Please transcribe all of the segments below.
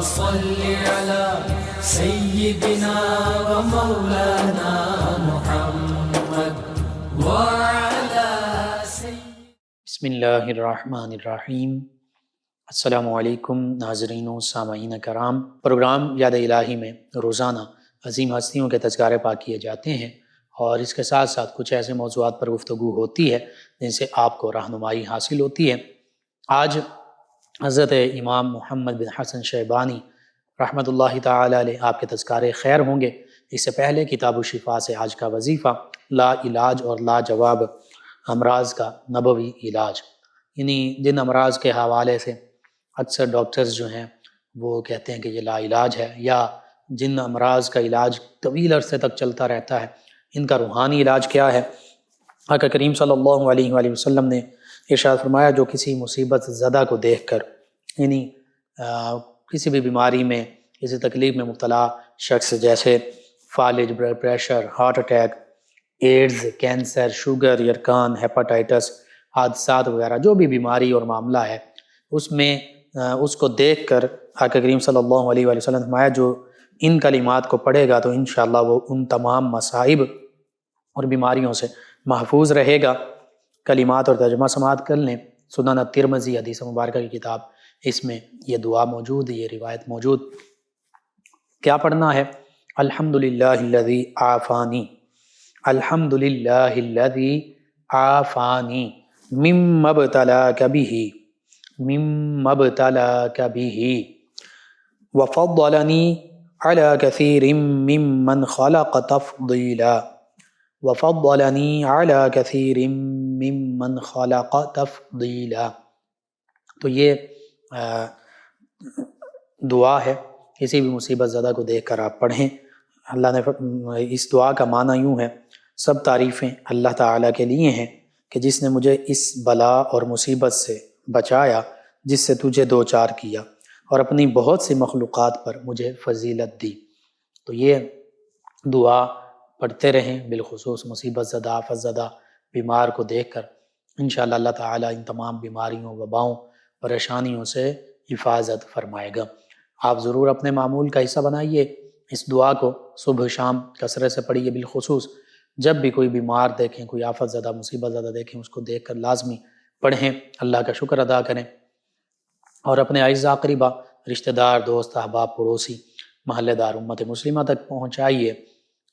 صل على سيدنا ومولانا محمد وعلى بسم اللہ الرحمن الرحیم۔ السلام علیکم ناظرین و سامعین کرام۔ پروگرام یاد الہی میں روزانہ عظیم ہستیوں کے تذکارے پاک کیے جاتے ہیں اور اس کے ساتھ ساتھ کچھ ایسے موضوعات پر گفتگو ہوتی ہے جن سے آپ کو رہنمائی حاصل ہوتی ہے۔ آج حضرت امام محمد بن حسن شیبانی رحمۃ اللہ تعالی علیہ آپ کے تذکارے خیر ہوں گے۔ اس سے پہلے کتاب الشفا سے آج کا وظیفہ لا علاج اور لا جواب امراض کا نبوی علاج، یعنی جن امراض کے حوالے سے اکثر ڈاکٹرز جو ہیں وہ کہتے ہیں کہ یہ لا علاج ہے، یا جن امراض کا علاج طویل عرصے تک چلتا رہتا ہے، ان کا روحانی علاج کیا ہے۔ آقا کریم صلی اللہ علیہ وآلہ وسلم نے ارشاد فرمایا، جو کسی مصیبت زدہ کو دیکھ کر، یعنی کسی بھی بیماری میں، کسی تکلیف میں مبتلا شخص جیسے فالج، blood pressure, heart attack, AIDS, cancer, sugar, یرکان، ہیپاٹائٹس، حادثات وغیرہ جو بھی بیماری اور معاملہ ہے، اس میں اس کو دیکھ کر آقا کریم صلی اللہ علیہ وآلہ وسلم نے فرمایا جو ان کلمات کو پڑھے گا تو انشاءاللہ وہ ان تمام مصائب اور بیماریوں سے محفوظ رہے گا۔ کلمات اور ترجمہ سماعت کر لیں، سنن الترمذی حدیث مبارکہ کی کتاب، اس میں یہ دعا موجود، یہ روایت موجود۔ کیا پڑھنا ہے؟ الحمدللہ الذی عافانی، الحمدللہ الذی عافانی مما ابتلاک بہ، مما ابتلاک بہ، وفضلنی علی کثیر ممن خلق تفضیلا، وفضلنی علی کثیر ممن خلق تفضیلا۔ تو یہ دعا ہے، کسی بھی مصیبت زدہ کو دیکھ کر آپ پڑھیں۔ اللہ نے اس دعا کا معنی یوں ہے، سب تعریفیں اللہ تعالیٰ کے لیے ہیں کہ جس نے مجھے اس بلا اور مصیبت سے بچایا جس سے تجھے دوچار کیا، اور اپنی بہت سی مخلوقات پر مجھے فضیلت دی۔ تو یہ دعا پڑھتے رہیں، بالخصوص مصیبت زدہ، آفت زدہ بیمار کو دیکھ کر۔ انشاءاللہ اللہ تعالیٰ ان تمام بیماریوں، وباؤں، پریشانیوں سے حفاظت فرمائے گا۔ آپ ضرور اپنے معمول کا حصہ بنائیے، اس دعا کو صبح شام کثرت سے پڑھیے، بالخصوص جب بھی کوئی بیمار دیکھیں، کوئی آفت زدہ، مصیبت زدہ دیکھیں، اس کو دیکھ کر لازمی پڑھیں، اللہ کا شکر ادا کریں، اور اپنے اعزاء اقربا، رشتہ دار، دوست، احباب، پڑوسی، محلے دار، امت مسلمہ تک پہنچائیے۔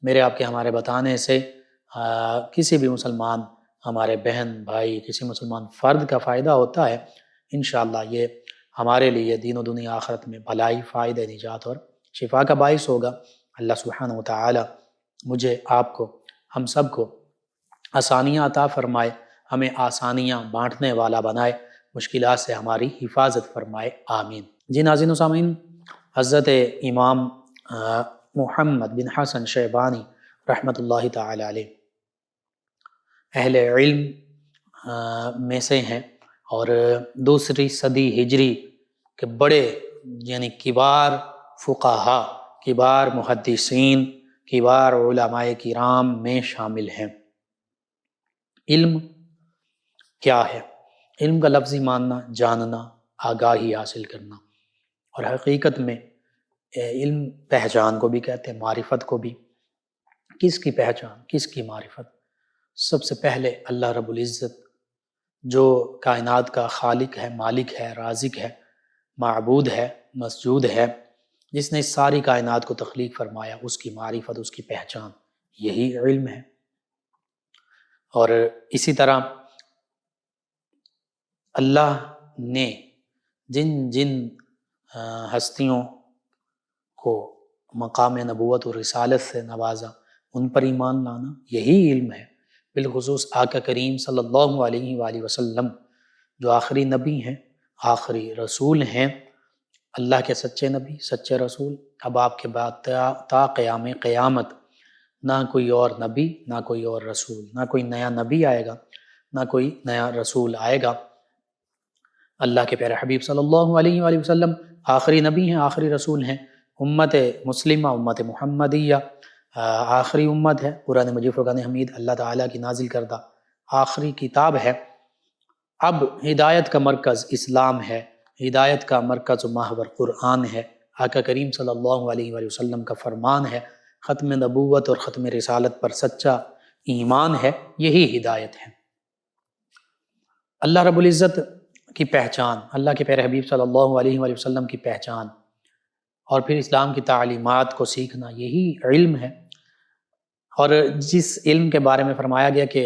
میرے آپ کے ہمارے بتانے سے کسی بھی مسلمان، ہمارے بہن بھائی، کسی مسلمان فرد کا فائدہ ہوتا ہے۔ انشاءاللہ یہ ہمارے لیے دین و دنیا آخرت میں بھلائی، فائدہ، نجات اور شفا کا باعث ہوگا۔ اللہ سبحانہ و تعالی مجھے، آپ کو، ہم سب کو آسانیاں عطا فرمائے، ہمیں آسانیاں بانٹنے والا بنائے، مشکلات سے ہماری حفاظت فرمائے، آمین۔ جی ناظرین و سامعین، حضرت امام محمد بن حسن شیبانی رحمۃ اللہ تعالی علیہ اہل علم میں سے ہیں، اور دوسری صدی ہجری کے بڑے، یعنی کبار فقہا، کبار محدثین، کبار علماء کرام میں شامل ہیں۔ علم کیا ہے؟ علم کا لفظی ماننا جاننا، آگاہی حاصل کرنا، اور حقیقت میں علم پہچان کو بھی کہتے ہیں، معرفت کو بھی۔ کس کی پہچان، کس کی معرفت؟ سب سے پہلے اللہ رب العزت جو کائنات کا خالق ہے، مالک ہے، رازق ہے، معبود ہے، مسجود ہے، جس نے اس ساری کائنات کو تخلیق فرمایا، اس کی معرفت، اس کی پہچان، یہی علم ہے۔ اور اسی طرح اللہ نے جن جن ہستیوں کو مقام نبوت اور رسالت سے نوازا، ان پر ایمان لانا، یہی علم ہے۔ بالخصوص آقا کریم صلی اللہ علیہ وآلہ وسلم جو آخری نبی ہیں، آخری رسول ہیں، اللہ کے سچے نبی، سچے رسول۔ اب آپ کے بعد تا قیام قیامت نہ کوئی اور نبی، نہ کوئی اور رسول، نہ کوئی نیا نبی آئے گا، نہ کوئی نیا رسول آئے گا۔ اللہ کے پیارے حبیب صلی اللہ علیہ وآلہ وسلم آخری نبی ہیں، آخری رسول ہیں۔ امت مسلمہ، امت محمدیہ آخری امت ہے۔ قرآن مجید، فرقان حمید اللہ تعالیٰ کی نازل کردہ آخری کتاب ہے۔ اب ہدایت کا مرکز اسلام ہے، ہدایت کا مرکز و محور قرآن ہے، آقا کریم صلی اللہ علیہ وآلہ وسلم کا فرمان ہے، ختم نبوت اور ختم رسالت پر سچا ایمان ہے، یہی ہدایت ہے۔ اللہ رب العزت کی پہچان، اللہ کے پیارے حبیب صلی اللہ علیہ وآلہ وسلم کی پہچان اور پھر اسلام کی تعلیمات کو سیکھنا، یہی علم ہے۔ اور جس علم کے بارے میں فرمایا گیا کہ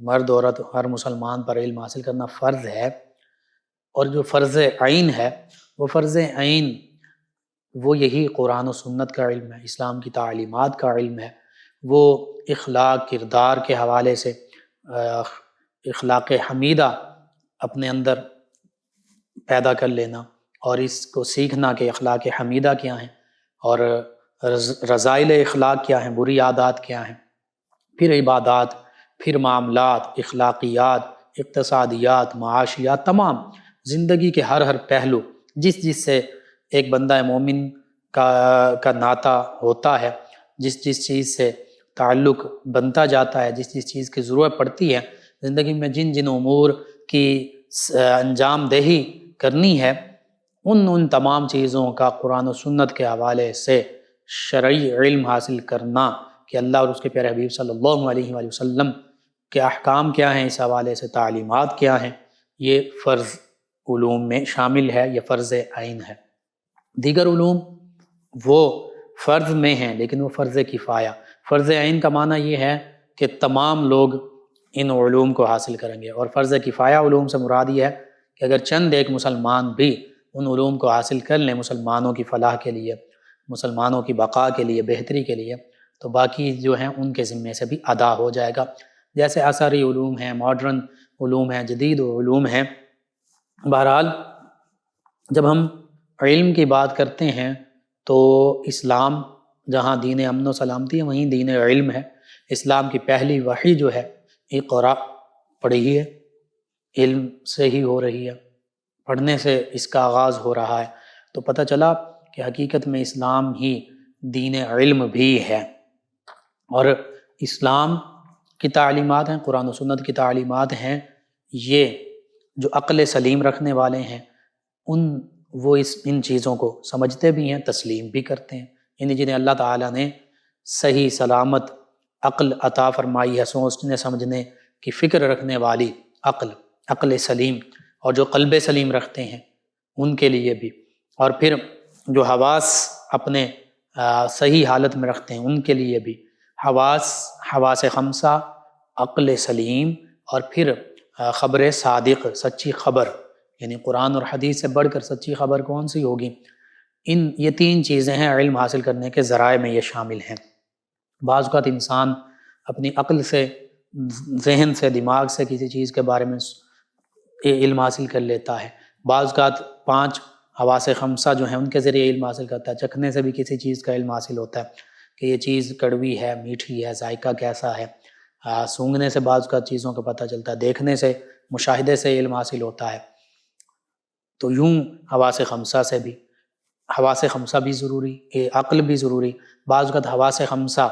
مرد عورت ہر مسلمان پر علم حاصل کرنا فرض ہے، اور جو فرض عین ہے وہ فرض عین وہ یہی قرآن و سنت کا علم ہے، اسلام کی تعلیمات کا علم ہے، وہ اخلاق کردار کے حوالے سے اخلاق حمیدہ اپنے اندر پیدا کر لینا اور اس کو سیکھنا کہ اخلاق حمیدہ کیا ہیں اور رذائل اخلاق کیا ہیں، بری عادات کیا ہیں، پھر عبادات، پھر معاملات، اخلاقیات، اقتصادیات، معاشیات، تمام زندگی کے ہر پہلو جس سے ایک بندہ مومن کا ناطہ ہوتا ہے، جس چیز سے تعلق بنتا جاتا ہے، جس چیز کی ضرورت پڑتی ہے زندگی میں، جن امور کی انجام دہی کرنی ہے، ان تمام چیزوں کا قرآن و سنت کے حوالے سے شرعی علم حاصل کرنا کہ اللہ اور اس کے پیارے حبیب صلی اللہ علیہ وآلہ وسلم کے احکام کیا ہیں، اس حوالے سے تعلیمات کیا ہیں، یہ فرض علوم میں شامل ہے، یہ فرض عین ہے۔ دیگر علوم وہ فرض میں ہیں لیکن وہ فرض کفایہ۔ فرض عین کا معنی یہ ہے کہ تمام لوگ ان علوم کو حاصل کریں گے، اور فرض کفایہ علوم سے مراد یہ ہے کہ اگر چند ایک مسلمان بھی ان علوم کو حاصل کر لیں مسلمانوں کی فلاح کے لیے، مسلمانوں کی بقا کے لیے، بہتری کے لیے، تو باقی جو ہیں ان کے ذمے سے بھی ادا ہو جائے گا۔ جیسے اثری علوم ہیں، ماڈرن علوم ہیں، جدید علوم ہیں۔ بہرحال جب ہم علم کی بات کرتے ہیں تو اسلام جہاں دین امن و سلامتی ہے وہیں دین علم ہے۔ اسلام کی پہلی وحی جو ہے اقرا پڑھی ہے، علم سے ہی ہو رہی ہے، پڑھنے سے اس کا آغاز ہو رہا ہے، تو پتہ چلا کہ حقیقت میں اسلام ہی دین علم بھی ہے۔ اور اسلام کی تعلیمات ہیں، قرآن و سنت کی تعلیمات ہیں، یہ جو عقل سلیم رکھنے والے ہیں وہ ان چیزوں کو سمجھتے بھی ہیں، تسلیم بھی کرتے ہیں، یعنی جنہیں اللہ تعالیٰ نے صحیح سلامت عقل عطا فرمائی ہے، سوچنے سمجھنے کی فکر رکھنے والی عقل سلیم، اور جو قلب سلیم رکھتے ہیں ان کے لیے بھی، اور پھر جو حواس اپنے صحیح حالت میں رکھتے ہیں ان کے لیے بھی، حواس خمسہ، عقل سلیم، اور پھر خبر صادق، سچی خبر، یعنی قرآن اور حدیث سے بڑھ کر سچی خبر کون سی ہوگی؟ یہ تین چیزیں ہیں علم حاصل کرنے کے ذرائع میں، یہ شامل ہیں۔ بعض اوقات انسان اپنی عقل سے، ذہن سے، دماغ سے کسی چیز کے بارے میں علم حاصل کر لیتا ہے، بعض اوقات 5 حواس خمسہ جو ہیں ان کے ذریعے علم حاصل کرتا ہے، چکھنے سے بھی کسی چیز کا علم حاصل ہوتا ہے کہ یہ چیز کڑوی ہے، میٹھی ہے، ذائقہ کیسا ہے، سونگھنے سے بعض اوقات چیزوں کا پتہ چلتا ہے، دیکھنے سے، مشاہدے سے علم حاصل ہوتا ہے۔ تو یوں حواس خمسہ بھی ضروری، عقل بھی ضروری، بعض اوقات حواس خمسہ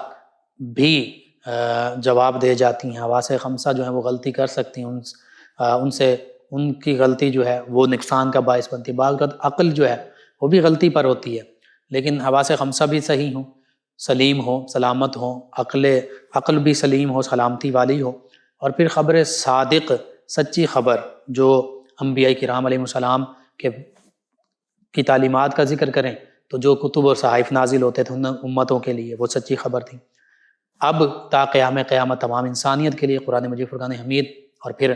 بھی جواب دے جاتی ہیں، حواس خمسہ جو ہیں وہ غلطی کر سکتی ہیں، ان کی غلطی جو ہے وہ نقصان کا باعث بنتی ہے، بعض اوقات عقل جو ہے وہ بھی غلطی پر ہوتی ہے، لیکن حواس خمسہ بھی صحیح ہوں، سلیم ہوں، سلامت ہوں، عقل بھی سلیم ہو، سلامتی والی ہو، اور پھر خبر صادق، سچی خبر، جو انبیاء کرام علیہ السلام کی تعلیمات کا ذکر کریں تو جو کتب اور صحائف نازل ہوتے تھے ان امتوں کے لیے وہ سچی خبر تھی، اب تا قیامت تمام انسانیت کے لیے قرآن مجید، فرقان حمید اور پھر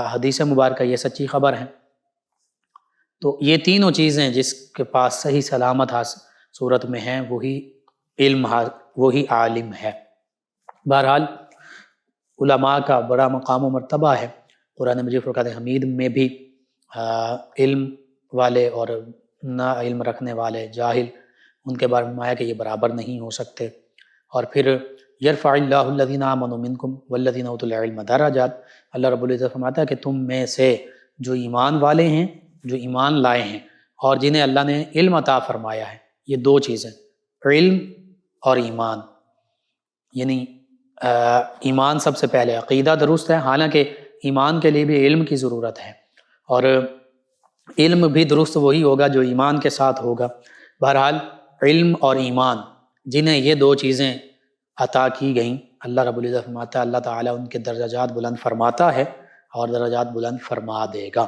حدیث مبارکہ یہ سچی خبر ہیں۔ تو یہ تینوں چیزیں جس کے پاس صحیح سلامت صورت میں ہیں وہی عالم ہے۔ بہرحال علماء کا بڑا مقام و مرتبہ ہے قرآن مجید، فرقان حمید میں بھی، علم والے اور نہ علم رکھنے والے، جاہل، ان کے بارے میں فرمایا کہ یہ برابر نہیں ہو سکتے۔ اور پھر یرفع اللہ الذین آمنوا منکم والذین اوتوا العلم درجات، اللہ رب العزت فرماتا ہے کہ تم میں سے جو ایمان والے ہیں، جو ایمان لائے ہیں، اور جنہیں اللہ نے علم عطا فرمایا ہے، یہ دو چیزیں، علم اور ایمان، یعنی ایمان سب سے پہلے، عقیدہ درست ہے، حالانکہ ایمان کے لیے بھی علم کی ضرورت ہے، اور علم بھی درست وہی ہوگا جو ایمان کے ساتھ ہوگا۔ بہرحال علم اور ایمان جنہیں یہ دو چیزیں عطا کی گئیں، اللہ رب العزت فرماتا ہے اللہ تعالیٰ ان کے درجات بلند فرماتا ہے اور درجات بلند فرما دے گا۔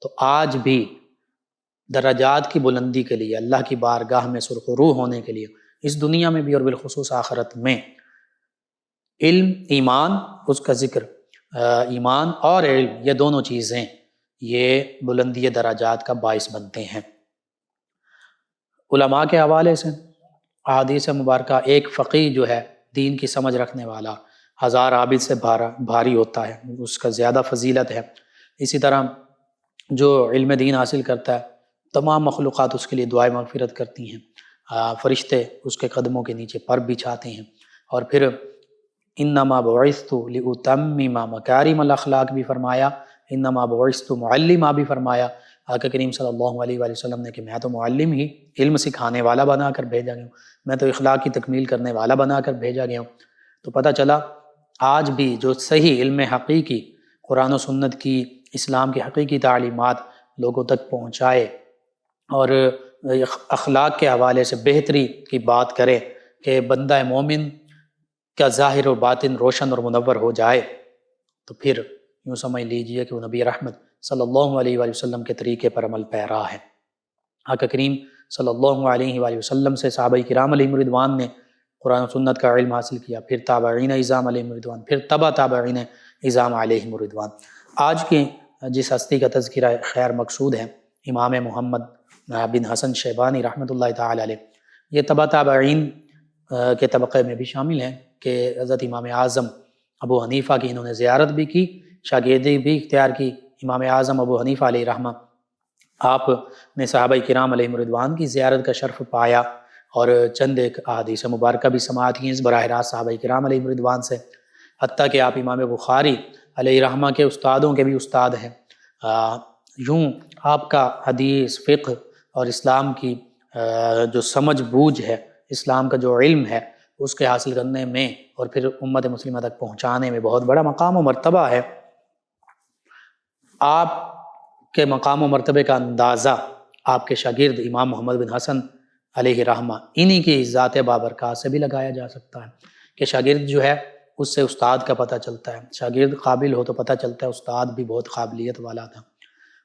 تو آج بھی درجات کی بلندی کے لیے، اللہ کی بارگاہ میں سرخرو ہونے کے لیے، اس دنیا میں بھی اور بالخصوص آخرت میں، علم، ایمان، اس کا ذکر، ایمان اور علم، یہ دونوں چیزیں یہ بلندی درجات کا باعث بنتے ہیں۔ علماء کے حوالے سے احادیث مبارکہ، ایک فقیہ جو ہے دین کی سمجھ رکھنے والا 1000 عابد سے بھاری ہوتا ہے، اس کا زیادہ فضیلت ہے۔ اسی طرح جو علم دین حاصل کرتا ہے، تمام مخلوقات اس کے لیے دعائے مغفرت کرتی ہیں، فرشتے اس کے قدموں کے نیچے پر بچھاتے ہیں۔ اور پھر انما بعثت لاتمم مکارم الاخلاق بھی فرمایا، انما بعثت معلما بھی فرمایا آقا کریم صلی اللہ علیہ وآلہ وسلم نے کہ میں تو معلم ہی، علم سکھانے والا بنا کر بھیجا گیا ہوں، میں تو اخلاق کی تکمیل کرنے والا بنا کر بھیجا گیا ہوں۔ تو پتہ چلا آج بھی جو صحیح علم حقیقی، قرآن و سنت کی، اسلام کی حقیقی تعلیمات لوگوں تک پہنچائے اور اخلاق کے حوالے سے بہتری کی بات کرے کہ بندہ مومن کا ظاہر و باطن روشن اور منور ہو جائے، تو پھر یوں سمجھ لیجئے کہ وہ نبی رحمت صلی اللہ علیہ وآلہ وسلم کے طریقے پر عمل پیرا ہے۔ آقا کریم صلی اللہ علیہ وآلہ وسلم سے صحابہ کرام علیہم رضوان نے قرآن و سنت کا علم حاصل کیا، پھر تابعین اعظام علیہم رضوان، پھر تبع تابعین اعظام علیہم رضوان۔ آج کی جس ہستی کا تذکرہ خیر مقصود ہے، امام محمد بن حسن شیبانی رحمۃ اللہ تعالی علیہ، یہ تبع تابعین کے طبقے میں بھی شامل ہیں کہ حضرت امام اعظم ابو حنیفہ کی انہوں نے زیارت بھی کی، شاگردی بھی اختیار کی۔ امام اعظم ابو حنیفہ علیہ رحمہ، آپ نے صحابہ کرام علیہم رضوان کی زیارت کا شرف پایا اور چند ایک احادیث مبارکہ بھی سماعت کی براہ راست صحابہ کرام علیہم رضوان سے، حتیٰ کہ آپ امام بخاری علیہ رحمہ کے استادوں کے بھی استاد ہیں۔ یوں آپ کا حدیث، فقہ اور اسلام کی جو سمجھ بوجھ ہے، اسلام کا جو علم ہے، اس کے حاصل کرنے میں اور پھر امت مسلمہ تک پہنچانے میں بہت بڑا مقام و مرتبہ ہے۔ آپ کے مقام و مرتبے کا اندازہ آپ کے شاگرد امام محمد بن حسن علیہ رحمہ انہی کی ذات بابرکات سے بھی لگایا جا سکتا ہے کہ شاگرد جو ہے اس سے استاد کا پتہ چلتا ہے، شاگرد قابل ہو تو پتہ چلتا ہے استاد بھی بہت قابلیت والا تھا۔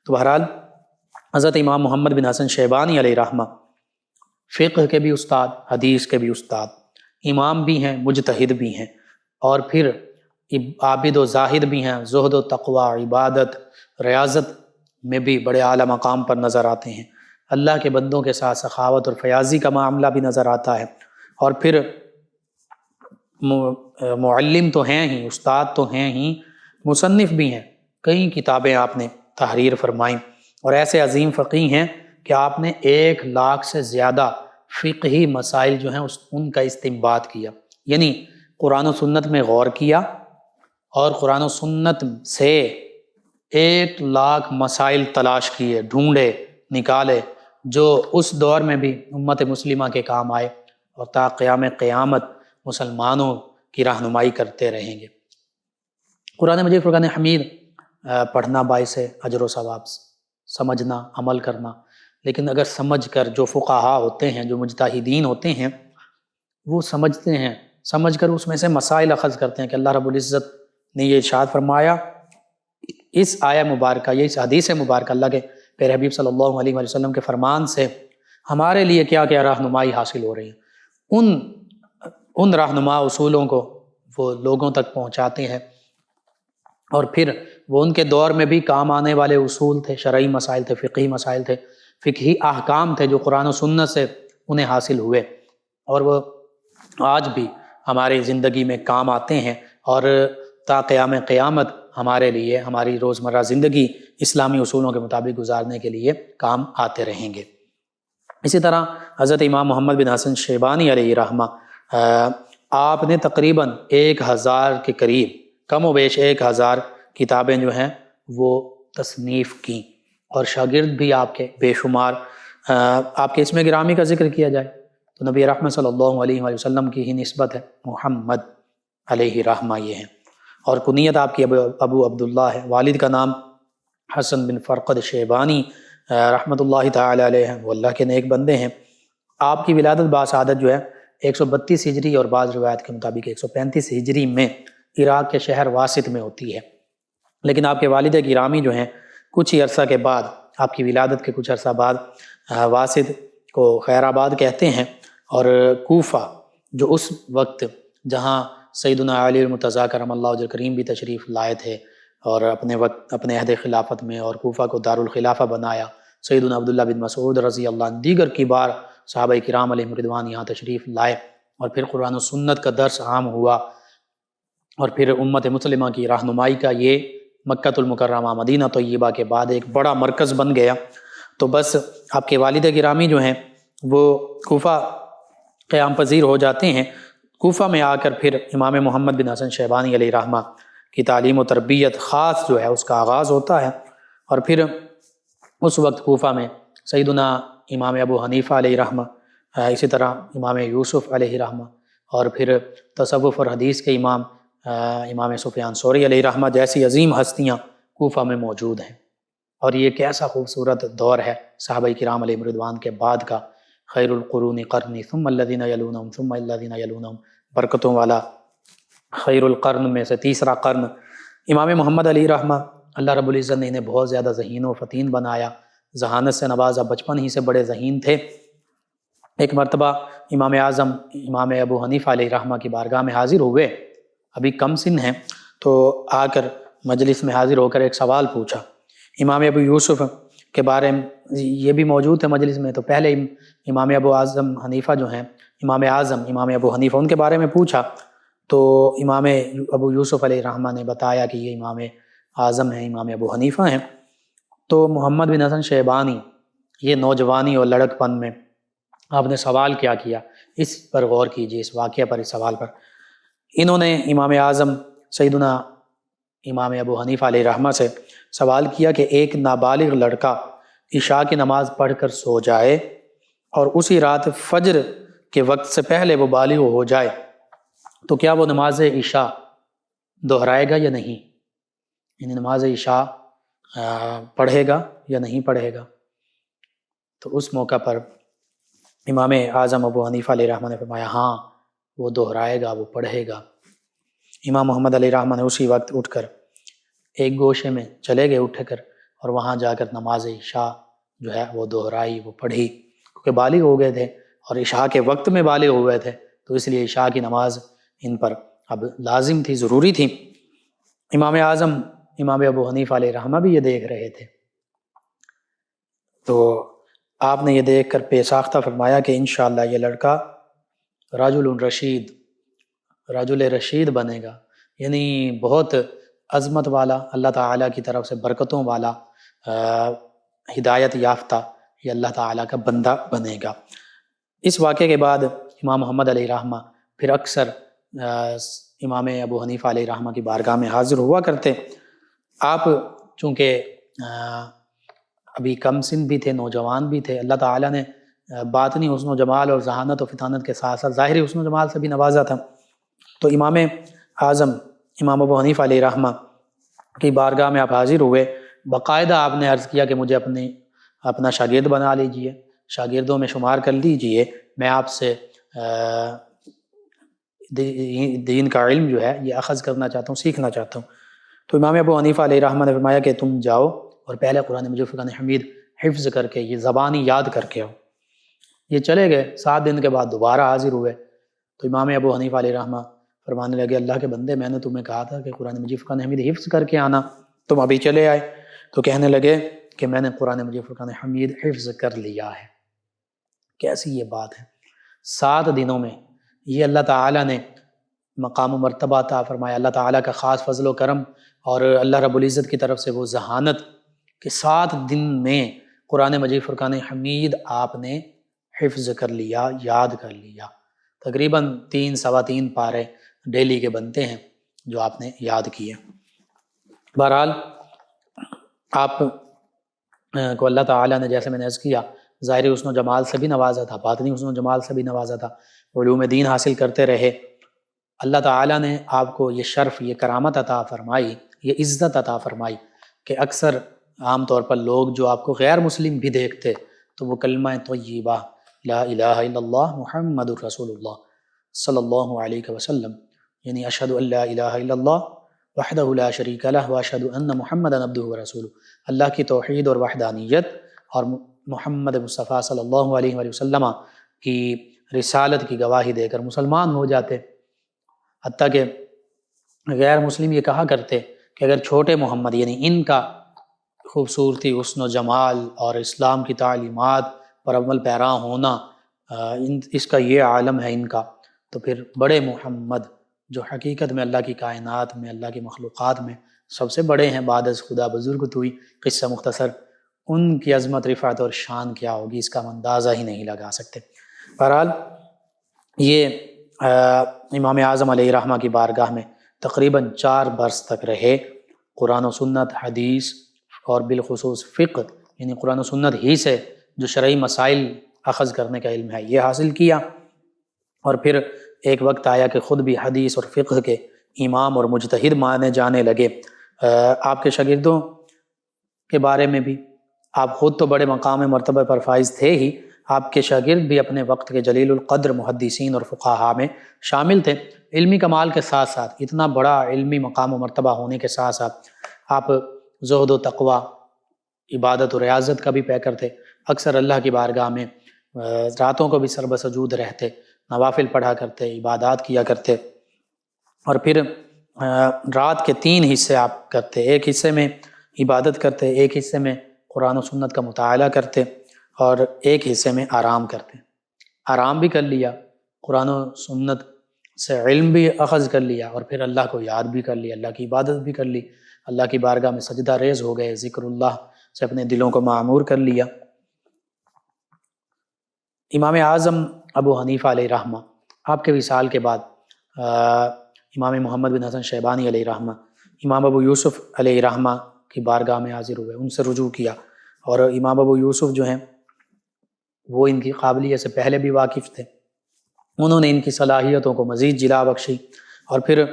تو بہرحال حضرت امام محمد بن حسن شیبانی علیہ رحمہ فقہ کے بھی استاد، حدیث کے بھی استاد، امام بھی ہیں، مجتہد بھی ہیں، اور پھر عابد و زاہد بھی ہیں، زہد و تقوی، عبادت، ریاضت میں بھی بڑے اعلیٰ مقام پر نظر آتے ہیں۔ اللہ کے بندوں کے ساتھ سخاوت اور فیاضی کا معاملہ بھی نظر آتا ہے، اور پھر معلم تو ہیں ہی، استاد تو ہیں ہی، مصنف بھی ہیں، کئی کتابیں آپ نے تحریر فرمائیں، اور ایسے عظیم فقیہ ہیں کہ آپ نے 1 لاکھ سے زیادہ فقہی مسائل جو ہیں ان کا استنباط کیا، یعنی قرآن و سنت میں غور کیا اور قرآن و سنت سے 1 لاکھ مسائل تلاش کیے، ڈھونڈے، نکالے، جو اس دور میں بھی امت مسلمہ کے کام آئے اور تا قیام قیامت مسلمانوں کی رہنمائی کرتے رہیں گے۔ قرآن مجید فرقان حمید پڑھنا باعث ہے اجر و ثواب، سمجھنا، عمل کرنا، لیکن اگر سمجھ کر جو فقہا ہوتے ہیں، جو مجتہدین ہوتے ہیں، وہ سمجھتے ہیں، سمجھ کر اس میں سے مسائل اخذ کرتے ہیں کہ اللہ رب العزت نے یہ ارشاد فرمایا، اس آیہ مبارکہ، یہ اس حدیث مبارکہ، اللہ کے پیارے حبیب صلی اللہ علیہ وآلہ وسلم کے فرمان سے ہمارے لیے کیا کیا رہنمائی حاصل ہو رہی ہے۔ ان رہنما اصولوں کو وہ لوگوں تک پہنچاتے ہیں، اور پھر وہ ان کے دور میں بھی کام آنے والے اصول تھے، شرعی مسائل تھے، فقہی مسائل تھے، فقہی احکام تھے جو قرآن و سنت سے انہیں حاصل ہوئے، اور وہ آج بھی ہماری زندگی میں کام آتے ہیں، اور تا قیام قیامت ہمارے لیے، ہماری روزمرہ زندگی اسلامی اصولوں کے مطابق گزارنے کے لیے کام آتے رہیں گے۔ اسی طرح حضرت امام محمد بن حسن شیبانی علیہ رحمہ، آپ نے تقریباً 1000 کے قریب، کم و بیش 1000 کتابیں جو ہیں وہ تصنیف کی، اور شاگرد بھی آپ کے بے شمار۔ آپ کے اسم گرامی کا ذکر کیا جائے تو نبی رحمت صلی اللہ علیہ وآلہ وسلم کی ہی نسبت ہے، محمد علیہ رحمہ یہ ہیں، اور کنیت آپ کی ابو عبداللہ ہے، والد کا نام حسن بن فرقد شیبانی رحمۃ اللہ تعالی علیہ ہیں، وہ اللہ کے نیک بندے ہیں، آپ کی ولادت باسعادت جو ہے 132 ہجری اور بعض روایت کے مطابق 135 ہجری میں عراق کے شہر واسط میں ہوتی ہے، لیکن آپ کے والد گرامی جو ہیں کچھ ہی عرصہ کے بعد، آپ کی ولادت کے کچھ عرصہ بعد، واسط کو خیر آباد کہتے ہیں، اور کوفہ جو اس وقت جہاں سیدنا علی المرتضیٰ کرم اللہ وجہ کریم بھی تشریف لائے تھے اور اپنے عہد خلافت میں، اور کوفہ کو دارالخلافہ بنایا، سیدنا عبداللہ بن مسعود رضی اللہ عنہ دیگر کبار صحابہ کرام علیہم رضوان یہاں تشریف لائے، اور پھر قرآن و سنت کا درس عام ہوا، اور پھر امت مسلمہ کی رہنمائی کا یہ مکہ المکرمہ مدینہ طیبہ کے بعد ایک بڑا مرکز بن گیا۔ تو بس آپ کے والد گرامی جو ہیں وہ کوفہ قیام پذیر ہو جاتے ہیں۔ کوفہ میں آ کر پھر امام محمد بن حسن شیبانی علیہ رحمہ کی تعلیم و تربیت خاص جو ہے اس کا آغاز ہوتا ہے، اور پھر اس وقت کوفہ میں سیدنا امام ابو حنیفہ علیہ رحمہ، اسی طرح امام یوسف علیہ رحمہ، اور پھر تصوف اور حدیث کے امام سفیان ثوری علیہ رحمہ جیسی عظیم ہستیاں کوفہ میں موجود ہیں۔ اور یہ کیسا خوبصورت دور ہے صحابہ کرام علیہ رضوان کے بعد کا، خیر القرون قرنی ثم الذین یلونہم ثم الذین یلونہم، برکتوں والا خیر القرن میں سے تیسرا قرن۔ امام محمد علی رحمہ، اللہ رب العزت نے انہیں بہت زیادہ ذہین و فتین بنایا، ذہانت سے نوازا، بچپن ہی سے بڑے ذہین تھے۔ ایک مرتبہ امام اعظم امام ابو حنیفہ علیہ رحمہ کی بارگاہ میں حاضر ہوئے، ابھی کم سن ہیں، تو آ کر مجلس میں حاضر ہو کر ایک سوال پوچھا۔ امام ابو یوسف کے بارے میں یہ بھی موجود تھے مجلس میں، تو پہلے امام ابو اعظم حنیفہ جو ہیں، امام اعظم امام ابو حنیفہ، ان کے بارے میں پوچھا، تو امام ابو یوسف علیہ رحمہ نے بتایا کہ یہ امام اعظم ہیں، امام ابو حنیفہ ہیں۔ تو محمد بن حسن شیبانی، یہ نوجوانی اور لڑک پن میں آپ نے سوال کیا، اس پر غور کیجیے، اس واقعہ پر، اس سوال پر۔ انہوں نے امام اعظم سیدنا امام ابو حنیفہ علیہ رحمہ سے سوال کیا کہ ایک نابالغ لڑکا عشاء کی نماز پڑھ کر سو جائے اور اسی رات فجر کے وقت سے پہلے وہ بالغ ہو جائے تو کیا وہ نماز عشاء دہرائے گا یا نہیں؟ یعنی نماز عشاء پڑھے گا یا نہیں پڑھے گا؟ تو اس موقع پر امام اعظم ابو حنیفہ علیہ رحمہ نے فرمایا ہاں وہ دہرائے گا، وہ پڑھے گا۔ امام محمد علیہ رحمہ نے اسی وقت اٹھ کر ایک گوشے میں چلے گئے اٹھ کر، اور وہاں جا کر نماز عشاء جو ہے وہ دہرائی، وہ پڑھی، کیونکہ بالغ ہو گئے تھے اور عشاء کے وقت میں بالغ ہو گئے تھے، تو اس لیے عشاء کی نماز ان پر اب لازم تھی، ضروری تھی۔ امام اعظم امام ابو حنیفہ علیہ رحمہ بھی یہ دیکھ رہے تھے، تو آپ نے یہ دیکھ کر بے ساختہ فرمایا کہ انشاءاللہ یہ لڑکا رجل رشید بنے گا، یعنی بہت عظمت والا، اللہ تعالیٰ کی طرف سے برکتوں والا، ہدایت یافتہ، یہ اللہ تعالیٰ کا بندہ بنے گا۔ اس واقعے کے بعد امام محمد علیہ رحمہ پھر اکثر امام ابو حنیفہ علیہ رحمہ کی بارگاہ میں حاضر ہوا کرتے۔ آپ چونکہ ابھی کم سن بھی تھے، نوجوان بھی تھے، اللہ تعالیٰ نے باطنی حسن و جمال اور ذہانت و فطانت کے ساتھ ساتھ ظاہری حسن و جمال سے بھی نوازا تھا۔ تو امام اعظم امام ابو حنیفہ علیہ رحمہ کی بارگاہ میں آپ حاضر ہوئے، باقاعدہ آپ نے عرض کیا کہ مجھے اپنا شاگرد بنا لیجئے، شاگردوں میں شمار کر لیجئے، میں آپ سے دین کا علم جو ہے یہ اخذ کرنا چاہتا ہوں، سیکھنا چاہتا ہوں۔ تو امام ابو حنیفہ علیہ رحمہ نے فرمایا کہ تم جاؤ اور پہلے قرآن مجید فرقان حمید حفظ کر کے، یہ زبانی یاد کر کے آؤ۔ یہ چلے گئے، 7 دن کے بعد دوبارہ حاضر ہوئے، تو امام ابو حنیفہ علیہ رحمہ فرمانے لگے اللہ کے بندے، میں نے تمہیں کہا تھا کہ قرآن مجید فرقان حمید حفظ کر کے آنا، تم ابھی چلے آئے۔ تو کہنے لگے کہ میں نے قرآن مجید فرقان حمید حفظ کر لیا ہے۔ کیسی یہ بات ہے، 7 دنوں میں یہ اللہ تعالیٰ نے مقام و مرتبہ عطا فرمایا، اللہ تعالیٰ کا خاص فضل و کرم، اور اللہ رب العزت کی طرف سے وہ ذہانت کہ 7 دن میں قرآن مجید فرقان حمید آپ نے حفظ کر لیا، یاد کر لیا۔ تقریباً 3 سوا 3 پارے ڈیلی کے بنتے ہیں جو آپ نے یاد کیے۔ بہرحال آپ کو اللہ تعالیٰ نے، جیسے میں نے عرض کیا، ظاہری حسن و جمال سے بھی نوازا تھا، باطنی حسن و جمال سے بھی نوازا تھا، علوم دین حاصل کرتے رہے۔ اللہ تعالیٰ نے آپ کو یہ شرف، یہ کرامت عطا فرمائی، یہ عزت عطا فرمائی کہ اکثر عام طور پر لوگ جو آپ کو غیر مسلم بھی دیکھتے تو وہ کلمہ طیبہ لا الہ الا اللہ محمد الرسول اللہ صلی اللہ علیہ وسلم، یعنی اشہد ان لا الہ الا اللہ وحدہ لا شریک لہ واشہد ان محمدا عبدہ ورسولہ، اللہ کی توحید اور وحدانیت اور محمد مصطفیٰ صلی اللہ علیہ وآلہ وسلم کی رسالت کی گواہی دے کر مسلمان ہو جاتے۔ حتیٰ کہ غیر مسلم یہ کہا کرتے کہ اگر چھوٹے محمد یعنی ان کا خوبصورتی، حسن و جمال اور اسلام کی تعلیمات پر عمل پیرا ہونا اس کا یہ عالم ہے ان کا، تو پھر بڑے محمد جو حقیقت میں اللہ کی کائنات میں، اللہ کی مخلوقات میں سب سے بڑے ہیں بعد از خدا بزرگ توئی، قصہ مختصر، ان کی عظمت، رفعت اور شان کیا ہوگی اس کا ہم اندازہ ہی نہیں لگا سکتے۔ بہرحال یہ امام اعظم علیہ رحمہ کی بارگاہ میں تقریباً 4 برس تک رہے، قرآن و سنت، حدیث اور بالخصوص فقہ یعنی قرآن و سنت ہی سے جو شرعی مسائل اخذ کرنے کا علم ہے یہ حاصل کیا، اور پھر ایک وقت آیا کہ خود بھی حدیث اور فقہ کے امام اور مجتہد مانے جانے لگے۔ آپ کے شاگردوں کے بارے میں بھی، آپ خود تو بڑے مقام مرتبہ پر فائز تھے ہی، آپ کے شاگرد بھی اپنے وقت کے جلیل القدر محدثین اور فقہاء میں شامل تھے۔ علمی کمال کے ساتھ ساتھ، اتنا بڑا علمی مقام و مرتبہ ہونے کے ساتھ ساتھ آپ زہد و تقوی، عبادت و ریاضت کا بھی پیکر تھے۔ اکثر اللہ کی بارگاہ میں راتوں کو بھی سر بسجود رہتے، نوافل پڑھا کرتے، عبادات کیا کرتے، اور پھر رات کے 3 حصے آپ کرتے، ایک حصے میں عبادت کرتے، ایک حصے میں قرآن و سنت کا مطالعہ کرتے، اور ایک حصے میں آرام کرتے۔ آرام بھی کر لیا، قرآن و سنت سے علم بھی اخذ کر لیا، اور پھر اللہ کو یاد بھی کر لیا، اللہ کی عبادت بھی کر لی، اللہ کی بارگاہ میں سجدہ ریز ہو گئے، ذکر اللہ سے اپنے دلوں کو معمور کر لیا۔ امام اعظم ابو حنیفہ علیہ رحمہ آپ کے وصال کے بعد امام محمد بن حسن شیبانی علیہ رحمہ، امام ابو یوسف علیہ رحمہ کی بارگاہ میں حاضر ہوئے، ان سے رجوع کیا، اور امام ابو یوسف جو ہیں وہ ان کی قابلیت سے پہلے بھی واقف تھے، انہوں نے ان کی صلاحیتوں کو مزید جلا بخشی، اور پھر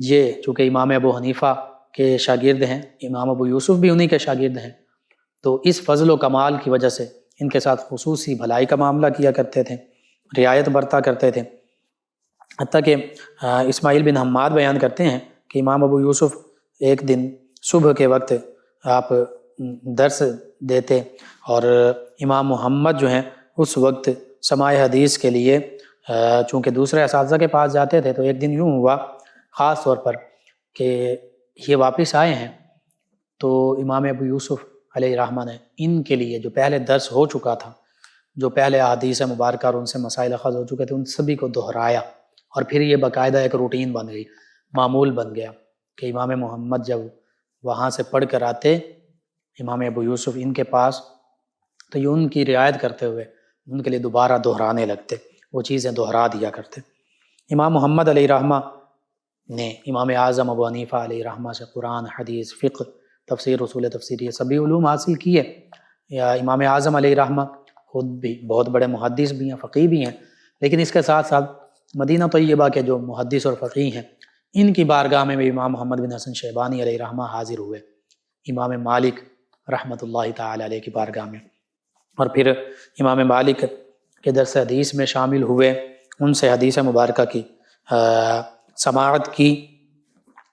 یہ چونکہ امام ابو حنیفہ کے شاگرد ہیں، امام ابو یوسف بھی انہی کے شاگرد ہیں، تو اس فضل و کمال کی وجہ سے ان کے ساتھ خصوصی بھلائی کا معاملہ کیا کرتے تھے، رعایت برتا کرتے تھے۔ حتیٰ کہ اسماعیل بن حماد بیان کرتے ہیں کہ امام ابو یوسف ایک دن صبح کے وقت آپ درس دیتے، اور امام محمد جو ہیں اس وقت سماع حدیث کے لیے چونکہ دوسرے اساتذہ کے پاس جاتے تھے، تو ایک دن یوں ہوا خاص طور پر کہ یہ واپس آئے ہیں، تو امام ابو یوسف علیہ رحمہ نے ان کے لیے جو پہلے درس ہو چکا تھا، جو پہلے احادیث مبارکہ اور ان سے مسائل اخذ ہو چکے تھے، ان سبھی کو دہرایا، اور پھر یہ باقاعدہ ایک روٹین بن گئی، معمول بن گیا کہ امام محمد جب وہاں سے پڑھ کر آتے امام ابو یوسف ان کے پاس، تو یہ ان کی رعایت کرتے ہوئے ان کے لیے دوبارہ دہرانے لگتے، وہ چیزیں دہرا دیا کرتے۔ امام محمد علیہ رحمہ نے امام اعظم ابو حنیفہ علیہ رحمہ سے قرآن، حدیث، فقہ، تفسیر، اصول تفسیر، یہ سبھی علوم حاصل کیے۔ یا امام اعظم علیہ رحمہ خود بھی بہت بڑے محدث بھی ہیں، فقیہ بھی ہیں، لیکن اس کے ساتھ ساتھ مدینہ طیبہ کے جو محدث اور فقیہ ہیں ان کی بارگاہ میں بھی امام محمد بن حسن شیبانی علیہ رحمہ حاضر ہوئے، امام مالک رحمۃ اللہ تعالی علیہ کی بارگاہ میں، اور پھر امام مالک کے درس حدیث میں شامل ہوئے، ان سے حدیث مبارکہ کی سماعت کی۔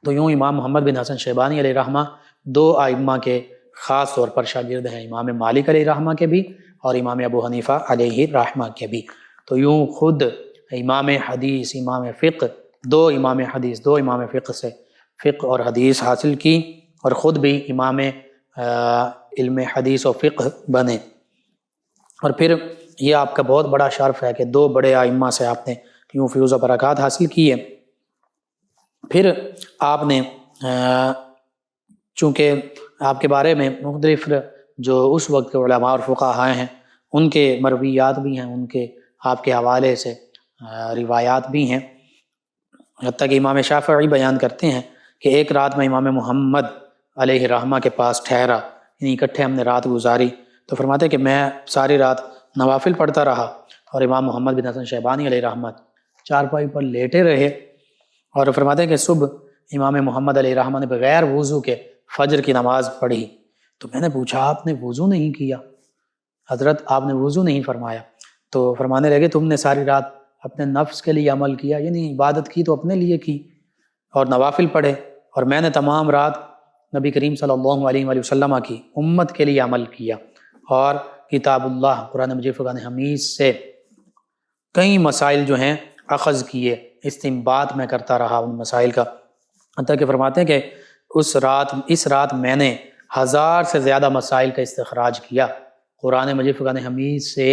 تو یوں امام محمد بن حسن شیبانی علیہ رحمہ 2 ائمہ کے خاص طور پر شاگرد ہیں، امام مالک علیہ رحمہ کے بھی اور امام ابو حنیفہ علیہ رحمہ کے بھی۔ تو یوں خود امام حدیث، امام فقہ، 2 امام حدیث، 2 امام فقہ سے فقہ اور حدیث حاصل کی، اور خود بھی امام علم حدیث و فقہ بنے۔ اور پھر یہ آپ کا بہت بڑا شرف ہے کہ 2 بڑے ائمہ سے آپ نے یوں فیوز و برکات حاصل کی ہے۔ پھر آپ نے چونکہ آپ کے بارے میں مختلف جو اس وقت کے علماء اور فقہاء ہیں ان کے مرویات بھی ہیں، ان کے آپ کے حوالے سے روایات بھی ہیں، حتیٰ کہ امام شافعی بیان کرتے ہیں کہ ایک رات میں امام محمد علیہ رحمہ کے پاس ٹھہرا، یعنی اکٹھے ہم نے رات گزاری، تو فرماتے کہ میں ساری رات نوافل پڑھتا رہا، اور امام محمد بن حسن شیبانی علیہ رحمہ چارپائی پر لیٹے رہے، اور فرماتے کہ صبح امام محمد علیہ رحمہ نے بغیر وضو کے فجر کی نماز پڑھی، تو میں نے پوچھا آپ نے وضو نہیں کیا؟ حضرت آپ نے وضو نہیں فرمایا، تو فرمانے لگے تم نے ساری رات اپنے نفس کے لیے عمل کیا، یعنی عبادت کی تو اپنے لیے کی اور نوافل پڑھے، اور میں نے تمام رات نبی کریم صلی اللہ علیہ وآلہ وسلم کی امت کے لیے عمل کیا، اور کتاب اللہ قرآن مجید فرقان حمید سے کئی مسائل جو ہیں اخذ کیے، استنباط میں کرتا رہا ان مسائل کا، حتیٰ کہ فرماتے ہیں کہ اس رات میں نے 1000 سے زیادہ مسائل کا استخراج کیا قرآن مجید فرقان حمید سے،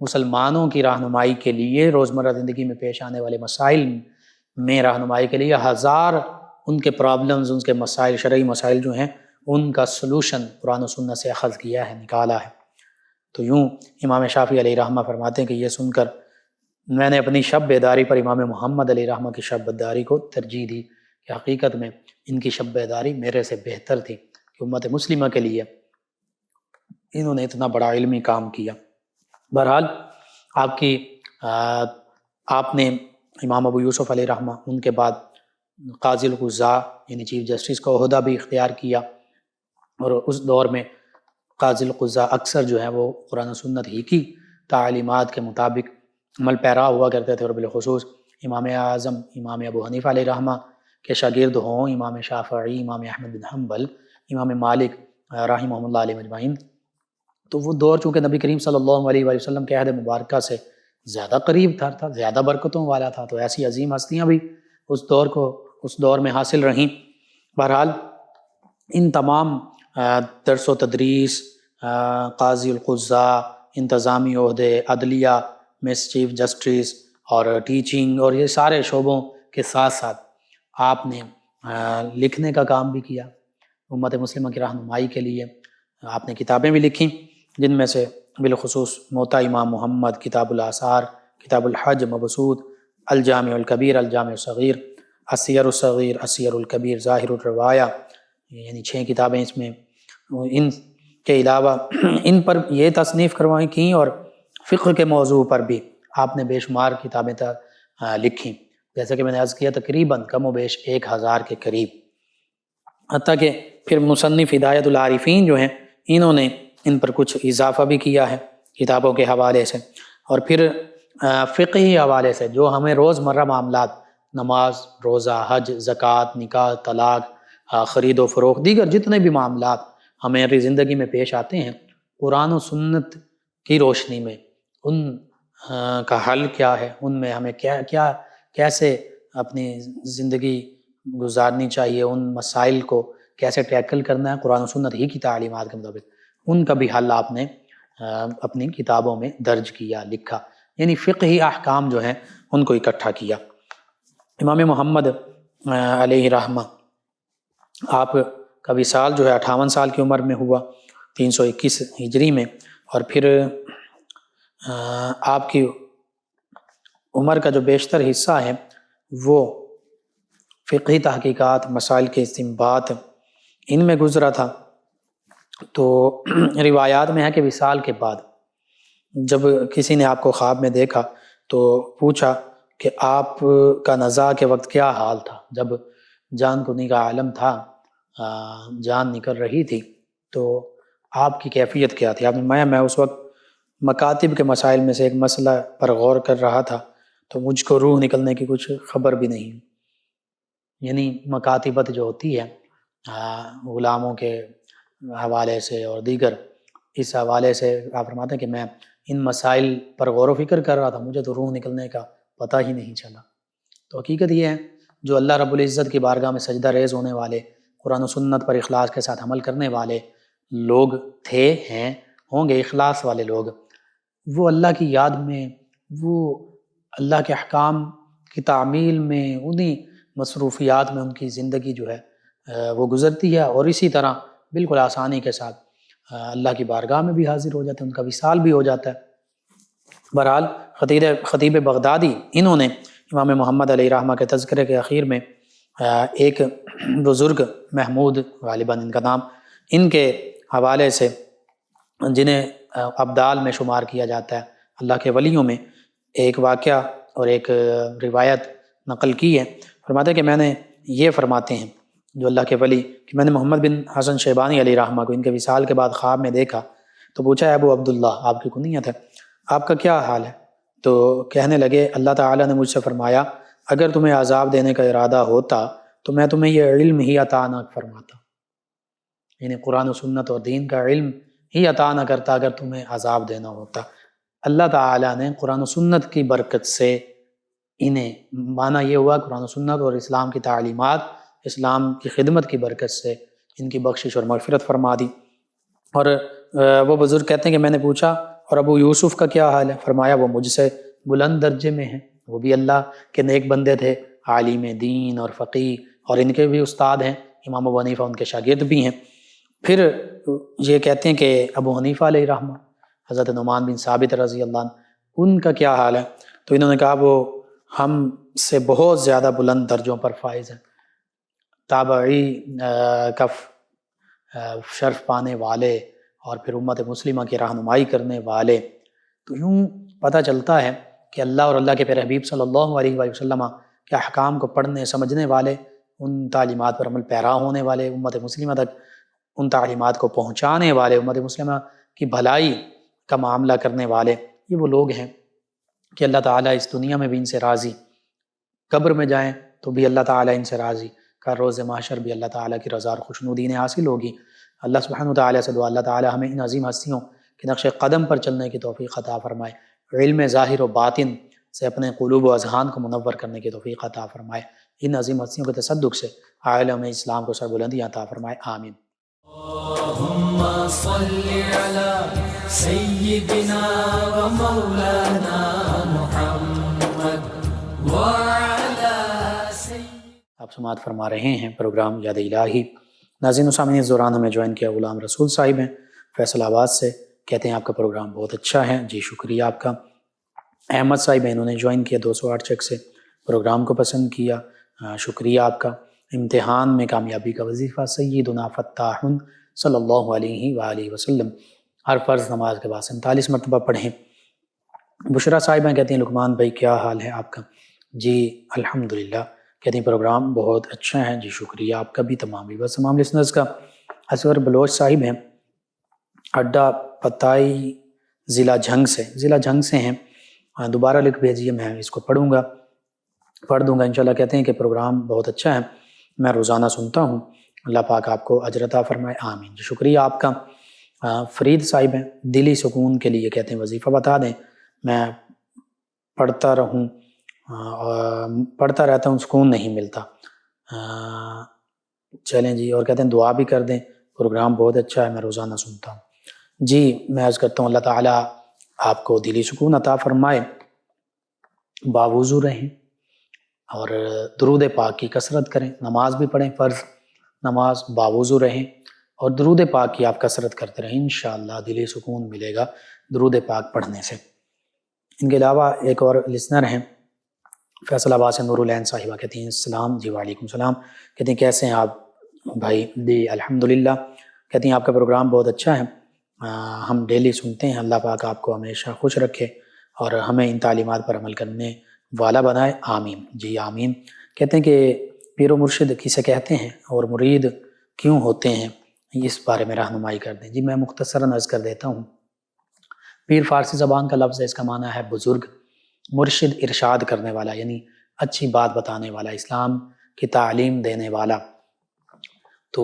مسلمانوں کی رہنمائی کے لیے، روزمرہ زندگی میں پیش آنے والے مسائل میں رہنمائی کے لیے 1000 ان کے پرابلمز، ان کے مسائل، شرعی مسائل جو ہیں ان کا سلوشن قرآن و سنت سے اخذ کیا ہے، نکالا ہے۔ تو یوں امام شافعی علیہ رحمہ فرماتے ہیں کہ یہ سن کر میں نے اپنی شب بیداری پر امام محمد علیہ رحمہ کی شب بیداری کو ترجیح دی، کہ حقیقت میں ان کی شب بیداری میرے سے بہتر تھی، کہ امت مسلمہ کے لیے انہوں نے اتنا بڑا علمی کام کیا۔ بہرحال آپ نے امام ابو یوسف علیہ رحمہ، ان کے بعد قاضی القضاء یعنی چیف جسٹس کا عہدہ بھی اختیار کیا، اور اس دور میں قاضی القضاء اکثر جو ہے وہ قرآن و سنت ہی کی تعلیمات کے مطابق عمل پیرا ہوا کرتے تھے، اور بالخصوص امام اعظم امام ابو حنیفہ علیہ رحمہ کے شاگرد ہوں امام شافعی، امام احمد بن حنبل، امام مالک رحمہ اللہ علیہ مجمعین، تو وہ دور چونکہ نبی کریم صلی اللہ علیہ وآلہ وسلم کے عہد مبارکہ سے زیادہ قریب تھا، زیادہ برکتوں والا تھا، تو ایسی عظیم ہستیاں بھی اس دور میں حاصل رہیں۔ بہرحال ان تمام درس و تدریس، قاضی القضاء، انتظامی عہدے، عدلیہ میں چیف جسٹس اور ٹیچنگ، اور یہ سارے شعبوں کے ساتھ ساتھ آپ نے لکھنے کا کام بھی کیا امت مسلمہ کی رہنمائی کے لیے۔ آپ نے کتابیں بھی لکھیں، جن میں سے بالخصوص موطا امام محمد، کتاب الآثار، کتاب الحج، مبسوط، الجامع الکبیر، الجامع الصغیر، السیر الصغیر، السیر الکبیر، ظاہر الروایہ، یعنی 6 کتابیں اس میں۔ ان کے علاوہ ان پر یہ تصنیف کروائیں کیں، اور فقہ کے موضوع پر بھی آپ نے بے شمار کتابیں لکھیں، جیسا کہ میں نے عرض کیا تقریباً کم و بیش 1000 کے قریب، حتیٰ کہ پھر مصنف ہدایت العارفین جو ہیں انہوں نے ان پر کچھ اضافہ بھی کیا ہے کتابوں کے حوالے سے، اور پھر فقہی حوالے سے جو ہمیں روزمرہ معاملات، نماز، روزہ، حج، زکوٰۃ، نکاح، طلاق، خرید و فروخت، دیگر جتنے بھی معاملات ہماری زندگی میں پیش آتے ہیں، قرآن و سنت کی روشنی میں ان کا حل کیا ہے، ان میں ہمیں کیسے اپنی زندگی گزارنی چاہیے، ان مسائل کو کیسے ٹیکل کرنا ہے قرآن و سنت ہی کی تعلیمات کے مطابق، ان کا بھی حل آپ نے اپنی کتابوں میں درج کیا، لکھا، یعنی فقہی احکام جو ہیں ان کو اکٹھا کیا۔ امام محمد علیہ رحمہ آپ کا وصال جو ہے 58 سال کی عمر میں ہوا، 321 ہجری میں، اور پھر آپ کی عمر کا جو بیشتر حصہ ہے وہ فقہی تحقیقات، مسائل کے استنباط ان میں گزرا تھا۔ تو روایات میں ہے کہ وصال کے بعد جب کسی نے آپ کو خواب میں دیکھا تو پوچھا کہ آپ کا نزاع کے وقت کیا حال تھا، جب جان کنی کا عالم تھا، جان نکل رہی تھی، تو آپ کی کیفیت کیا تھی؟ آپ نے میں اس وقت مکاتب کے مسائل میں سے ایک مسئلہ پر غور کر رہا تھا، تو مجھ کو روح نکلنے کی کچھ خبر بھی نہیں، یعنی مکاتبت جو ہوتی ہے غلاموں کے حوالے سے اور دیگر، اس حوالے سے آپ فرماتے ہیں کہ میں ان مسائل پر غور و فکر کر رہا تھا، مجھے تو روح نکلنے کا پتہ ہی نہیں چلا۔ تو حقیقت یہ ہے جو اللہ رب العزت کی بارگاہ میں سجدہ ریز ہونے والے، قرآن و سنت پر اخلاص کے ساتھ عمل کرنے والے لوگ تھے، ہیں، ہوں گے اخلاص والے لوگ، وہ اللہ کی یاد میں، وہ اللہ کے احکام کی تعمیل میں، انہی مصروفیات میں ان کی زندگی جو ہے وہ گزرتی ہے، اور اسی طرح بالکل آسانی کے ساتھ اللہ کی بارگاہ میں بھی حاضر ہو جاتے ہیں، ان کا وصال بھی ہو جاتا ہے۔ بہرحال خطیب بغدادی انہوں نے امام محمد علیہ رحمہ کے تذکرے کے اخیر میں ایک بزرگ محمود غالباً ان کا نام، ان کے حوالے سے جنہیں ابدال میں شمار کیا جاتا ہے، اللہ کے ولیوں میں، ایک واقعہ اور ایک روایت نقل کی ہے۔ فرماتے ہیں کہ میں نے یہ فرماتے ہیں جو اللہ کے ولی کہ میں نے محمد بن حسن شیبانی علیہ رحمہ کو ان کے وصال کے بعد خواب میں دیکھا، تو پوچھا ابو عبداللہ، آپ کی کنیت ہے، آپ کا کیا حال ہے؟ تو کہنے لگے اللہ تعالیٰ نے مجھ سے فرمایا اگر تمہیں عذاب دینے کا ارادہ ہوتا تو میں تمہیں یہ علم ہی عطا نہ فرماتا، یعنی قرآن و سنت اور دین کا علم ہی عطا نہ کرتا اگر تمہیں عذاب دینا ہوتا۔ اللہ تعالیٰ نے قرآن و سنت کی برکت سے انہیں، معنی یہ ہوا قرآن و سنت اور اسلام کی تعلیمات، اسلام کی خدمت کی برکت سے ان کی بخشش اور مغفرت فرما دی۔ اور وہ بزرگ کہتے ہیں کہ میں نے پوچھا اور ابو یوسف کا کیا حال ہے؟ فرمایا وہ مجھ سے بلند درجے میں ہیں، وہ بھی اللہ کے نیک بندے تھے، عالم دین اور فقیہ، اور ان کے بھی استاد ہیں امام ابو حنیفہ، ان کے شاگرد بھی ہیں۔ پھر یہ کہتے ہیں کہ ابو حنیفہ علیہ رحمہ، حضرت نعمان بن ثابت رضی اللہ عنہ، ان کا کیا حال ہے؟ تو انہوں نے کہا وہ ہم سے بہت زیادہ بلند درجوں پر فائز ہیں، تابعی کف شرف پانے والے، اور پھر امت مسلمہ کی رہنمائی کرنے والے۔ تو یوں پتہ چلتا ہے کہ اللہ اور اللہ کے پیارے حبیب صلی اللہ علیہ وآلہ وسلم کے احکام کو پڑھنے سمجھنے والے، ان تعلیمات پر عمل پیرا ہونے والے، امت مسلمہ تک ان تعلیمات کو پہنچانے والے، امت مسلمہ کی بھلائی کا معاملہ کرنے والے، یہ وہ لوگ ہیں کہ اللہ تعالیٰ اس دنیا میں بھی ان سے راضی، قبر میں جائیں تو بھی اللہ تعالیٰ ان سے راضی، کا روز محشر بھی اللہ تعالیٰ کی رضا اور خوشنودی انہیں حاصل ہوگی۔ اللہ سبحانہ وتعالیٰ سے دعا اللہ تعالیٰ ہمیں ان عظیم ہستیوں کے نقش قدم پر چلنے کی توفیق عطا فرمائے، علم ظاہر و باطن سے اپنے قلوب و اذہان کو منور کرنے کی توفیق عطا فرمائے، ان عظیم ہستیوں کے تصدق سے عالم اسلام کو سربلندی عطا فرمائے، آمین۔ اللهم صل على سيدنا ومولانا محمد وعلى آپ سماعت فرما رہے ہیں پروگرام یاد الہی۔ ناظرین و سامعین، اس دوران ہمیں جوائن کیا غلام رسول صاحب ہیں فیصل آباد سے، کہتے ہیں آپ کا پروگرام بہت اچھا ہے۔ جی شکریہ آپ کا۔ احمد صاحب ہیں، انہوں نے جوائن کیا 208 چیک سے، پروگرام کو پسند کیا، شکریہ آپ کا۔ امتحان میں کامیابی کا وظیفہ سیدنا فتاح صلی اللہ علیہ وآلہ وسلم ہر فرض نماز کے بعد 47 مرتبہ پڑھیں۔ بشرا صاحبہ کہتی ہیں لقمان بھائی کیا حال ہے آپ کا؟ جی الحمدللہ، کہتی ہیں پروگرام بہت اچھا ہے، جی شکریہ آپ کا بھی، تمام بھی بس تمام لسنرز کا۔ اصغر بلوچ صاحب ہیں اڈا پتائی ضلع جھنگ سے ہیں، دوبارہ لکھ بھیجیے، میں اس کو پڑھ دوں گا انشاءاللہ۔ کہتے ہیں کہ پروگرام بہت اچھا ہے، میں روزانہ سنتا ہوں، اللہ پاک آپ کو اجر عطا فرمائے، آمین۔ جی شکریہ آپ کا۔ فرید صاحب ہیں دلی سکون کے لیے، کہتے ہیں وظیفہ بتا دیں، میں پڑھتا رہتا ہوں، سکون نہیں ملتا، چلیں جی۔ اور کہتے ہیں دعا بھی کر دیں، پروگرام بہت اچھا ہے، میں روزانہ سنتا ہوں۔ جی میں عرض کرتا ہوں اللہ تعالیٰ آپ کو دلی سکون عطا فرمائے، باوضو رہیں اور درود پاک کی کثرت کریں، نماز بھی پڑھیں، فرض نماز، باوضو رہیں اور درود پاک کی آپ کثرت کرتے رہیں، انشاءاللہ دلی سکون ملے گا درود پاک پڑھنے سے۔ ان کے علاوہ ایک اور لسنر ہیں فیصل آباد سے، نور العین صاحبہ، کہتی ہیں السلام، جی وعلیکم السلام، کہتی ہیں کیسے ہیں آپ بھائی؟ جی الحمدللہ، کہتی ہیں آپ کا پروگرام بہت اچھا ہے، ہم ڈیلی سنتے ہیں، اللہ پاک آپ کو ہمیشہ خوش رکھے اور ہمیں ان تعلیمات پر عمل کرنے والا بنائے، آمین۔ جی آمین۔ کہتے ہیں کہ پیر و مرشد کسے کہتے ہیں اور مرید کیوں ہوتے ہیں، اس بارے میں رہنمائی کر دیں۔ جی میں مختصراً عرض کر دیتا ہوں۔ پیر فارسی زبان کا لفظ ہے، اس کا معنی ہے بزرگ، مرشد ارشاد کرنے والا، یعنی اچھی بات بتانے والا، اسلام کی تعلیم دینے والا۔ تو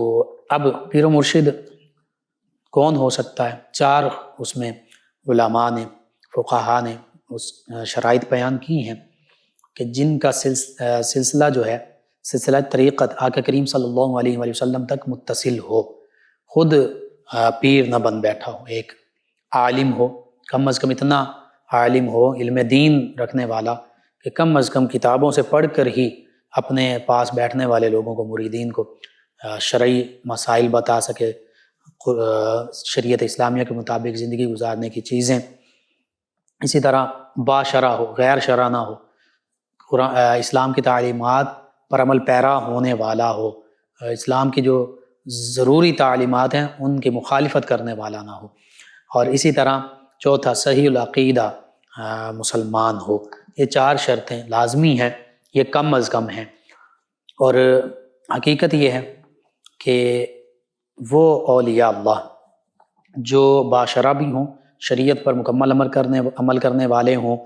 اب پیر و مرشد کون ہو سکتا ہے؟ 4 اس میں علماء نے، فقہاء نے اس شرائط بیان کی ہیں کہ جن کا سلسلہ جو ہے، سلسلہ طریقت آقا کریم صلی اللہ علیہ وآلہ وسلم تک متصل ہو، خود پیر نہ بن بیٹھا ہو، ایک عالم ہو، کم از کم اتنا عالم ہو، علم دین رکھنے والا کہ کم از کم کتابوں سے پڑھ کر ہی اپنے پاس بیٹھنے والے لوگوں کو، مریدین کو شرعی مسائل بتا سکے، شریعت اسلامیہ کے مطابق زندگی گزارنے کی چیزیں، اسی طرح با شرع ہو، غیر شرع نہ ہو، اسلام کی تعلیمات پر عمل پیرا ہونے والا ہو، اسلام کی جو ضروری تعلیمات ہیں ان کی مخالفت کرنے والا نہ ہو، اور اسی طرح چوتھا صحیح العقیدہ مسلمان ہو۔ یہ 4 شرطیں لازمی ہیں، یہ کم از کم ہیں، اور حقیقت یہ ہے کہ وہ اولیاء اللہ جو باشرہ بھی ہوں، شریعت پر مکمل عمل کرنے والے ہوں،